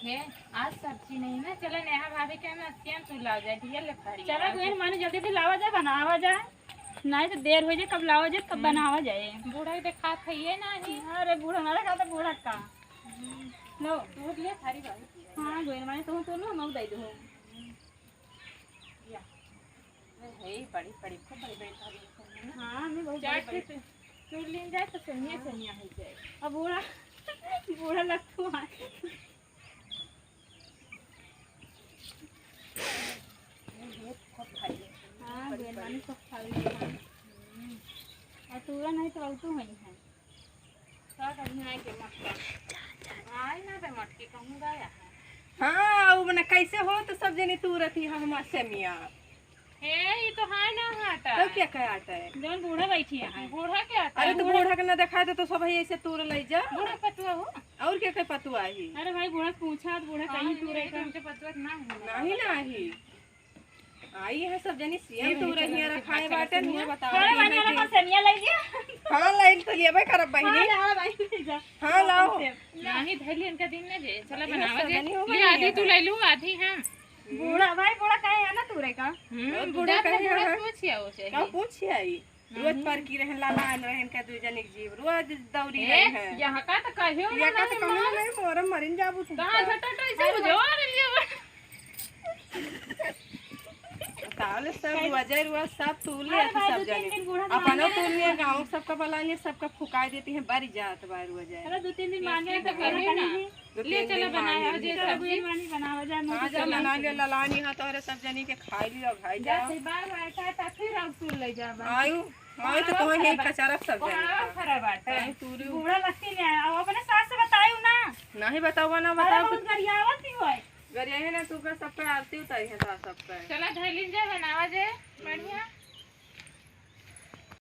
है आज सब्जी नहीं ना, चलो नेहा भाभी के ना सेम तू लाओ जाए ढेर ले फाड़ी। चलो बहन माने जल्दी से लावा जाए बनावा जाए, नहीं तो देर हो जाए कब लावा जाए कब बनावा जाए। बूढ़ा देखा खाइए ना ही। अरे बूढ़ा हमारा खाता बूढ़ा का लो तू ले थारी भाभी। हाँ बहन माने तो लो हम दे दो या है बड़ी बड़ी खूब बड़ी बड़ी थारी। हाँ मैं बहुत चाट से तू ले जाए तो सनिया सनिया हो जाए। अब बूढ़ा बूढ़ा लगता है हाँ बहन माने सब खा लिया और तूरा नहीं तो तू वही है सब अभिनय के मटका आई ना पे मटकी कहूँगा या हाँ वो ना कैसे हो तो सब जने तू रखी हम सेमिया हे ये तो है ना आटा। तो क्या क्या आटा है जौन बूढ़ा बैठी है बूढ़ा के आटा। अरे तो बूढ़ा के ना दिखा दे तो सब ऐसे तूर ले जा बूढ़ा पतुआ हो। और क्या क्या पतुआ ही अरे भाई बूढ़ा पूछा तो बूढ़ा कहीं तू रहे हमके पतुआ ना है। नहीं नहीं आई है सब जनी सीएम तू रही है रखाए बाटे नहीं बताओ अरे मैंने वाला कौन सेमिया ले लिया हां लाइन तो लेबे करब बहिनी हां भाई ले जा हां लाओ नहीं धैली इनका दिन ना जे चलो ये बनावा सब जे नहीं होगा ले आधी तू ले लूं आधी हां। बूढ़ा भाई बूढ़ा कहे है ना तू रे का बूढ़ा कहे है पूछिया हो से का पूछी आई रोज पर की रहन लाला रहन के दू जने जीव रोज दौड़ी रहे हैं यहां का तो कहियो ये का तो कहना नहीं मोर मरिन जाबू तू कहां झटट ऐसे हो जो रे लियो ताले सब वजह रुआ सब तूल ले सब जने अपना तूल ले गांव सबका बलाने सबका फुकाई देती है बारी जात बार वजह अरे 2-3 दिन मांगे तो करिए ना ले चलो बनाया हो जे सब्जी मानी बनावा जा हां जा बना ले ललानी हां तोरे सब जनी के खाई लियो भाई जा से बार बार का फिर अब तू ले जा आयु आयु तो तुम्हें यही कचरा सब हां खरा बात है। तूरी बूढ़ा लगती नहीं अब अपने सास से बतायू ना नहीं बताओ ना अरे बताओ बहुत गरियावत ही होय गरिया है ना तू का सब पे आरती उतारी है सब पे चलो धैली जा बनावा जे बढ़िया।